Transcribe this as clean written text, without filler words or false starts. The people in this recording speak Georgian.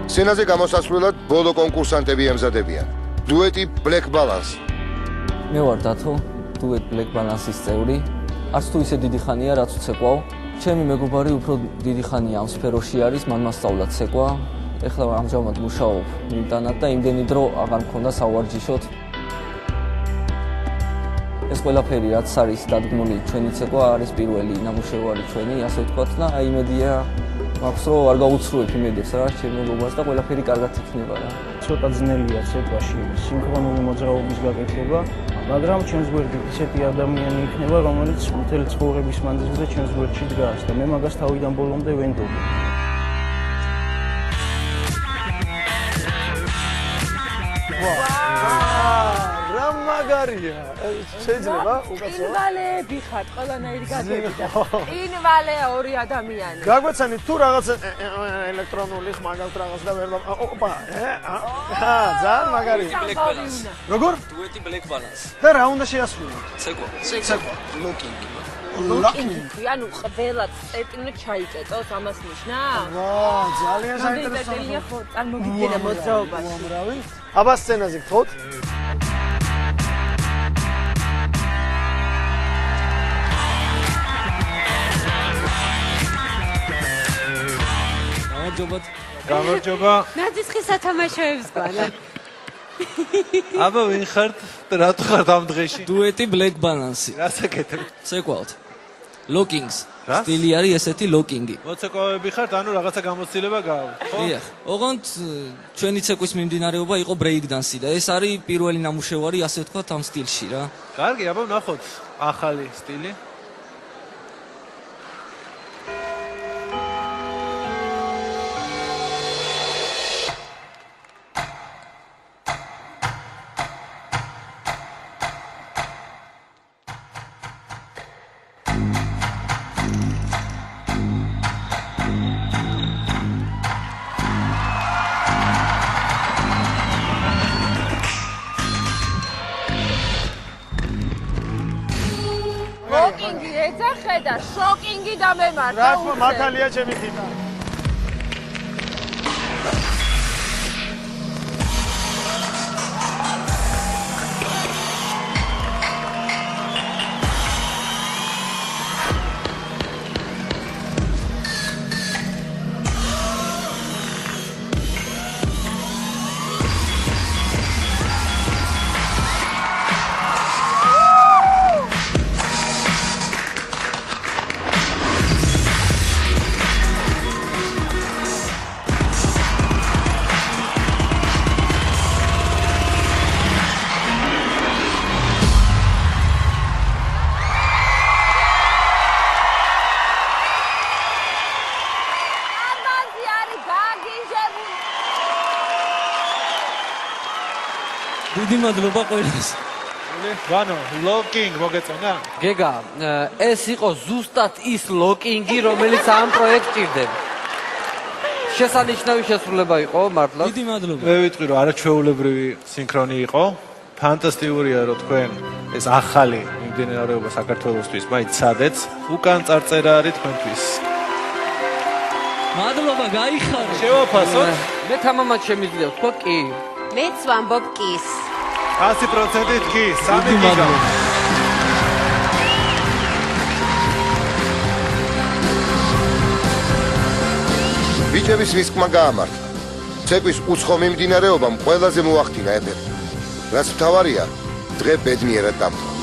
სცენაზე გამოსასვლელად ბოლო კონკურსანტები ემზადებიან. დუეტი Black Balance. მე ვარ დათო, დუეტ Black Balance-ის წევრი. არც თუ ისე დიდი ხანია, რაც ვცეკვავ. ჩემი მეგობარი უფრო დიდი ხანია ამ სფეროში არის, მან მასწავლა ცეკვა. ეხლა ამჟამად მუშაობ მიმტანად და იმდენი დრო აღარ მქონდა სავარჯიშოდ. ეს ყველაფერი რაც არის დადგმული ჩვენი ცეკვა არის პირველი ნამუშევარი ჩვენი, ასე ვთქვათ და იმედია მაქვს რომ არ გაუცრუებ იმედებს რა ჩემ მეგობარს და ყველაფერი კარგად იქნება რა. ცოტა ძნელია ცეკვაში სინქრონული მოძრაობის გაკეთება, მაგრამ ჩემს გვერდით ისეთი ადამიანი იქნება, რომელიც მთელი ცხოვრების მანძილზე ჩემს გვერდში დგას და მე მაგას თავიდან ბოლომდე ვენდობ. რა მაგარია. შეიძლება უკაცრავად. ინვალეები ხართ, ყველანაირი გაგებიდა. ინვალეა ორი ადამიანი. გაგვეცანით თუ რაღაც ელექტრონული ხმაგავთ რაღაც და ვერ ოპა. ძალიან მაგარია. როგორ? დუეტი Black Balance. და რა უნდა შეასრულოთ? ცეკვა. ცეკვა. ლოკინგი. ლოკინგი, ანუ ყველა წერტილო ჩაიწეწოს ამას ნიშნა? ვა, ძალიან საინტერესოა. წერტილია ხო წარმოგიდგენა მოძრაობაში. უამრავი. აბა სცენაზე გთხოვთ. გამარჯობა. ნაძისხის სათამაშოებს გვანა. აბა ვინ ხართ? რატო ხართ ამ დღეში? დუეტი Black Balance. რას აკეთებთ? ცეკვავთ. Lockings. რა? სტილი არის ესეთი locking-ი. მოცეკვავები ხართ, ანუ რაღაცა გამოცდილება გააქვთ, ხო? დიახ. ოღონდ ჩვენი ცეკვის მიმდინარეობა იყო break dance-ი და ეს არის პირველი ნამუშევარი, ასე ვთქვათ, ამ სტილში რა. კარგი, აბა ვნახოთ ახალი სტილი. ლოკინგი ეძახე და შოკინგი დამემართა. რა თქმა მართალია ჩემი თითა. დიდი მადლობა ყველას. ვანო, locking მოგეწონა? გეგა, ეს იყო ზუსტად ის ლოკინგი, რომელიც ამ პროექტს ჭირდება. შესანიშნავი შესრულება იყო, მართლა. დიდი მადლობა. მე ვიტყვი რომ არაჩვეულებრივი სინქრონი იყო. ფანტასტიკურია რომ თქვენ ეს ახალი მიმდინარეობა საქართველოსთვის მაინც სადეც უკან წარწერა არის თქვენთვის. მადლობა, გაიხარო. შევაფასოთ. მე თამამად შემიძლია ვთქვა კი. მეც ვამბობ კის. 100% კი, 3 გიგა. ბიჭების რისკმა გაამართა. ცეკვის უცხო მიმდინარეობამ ყველაზე მოახდინა ეფექტი. რაც მთავარია, დღე ბედნიერად დამთავრდა.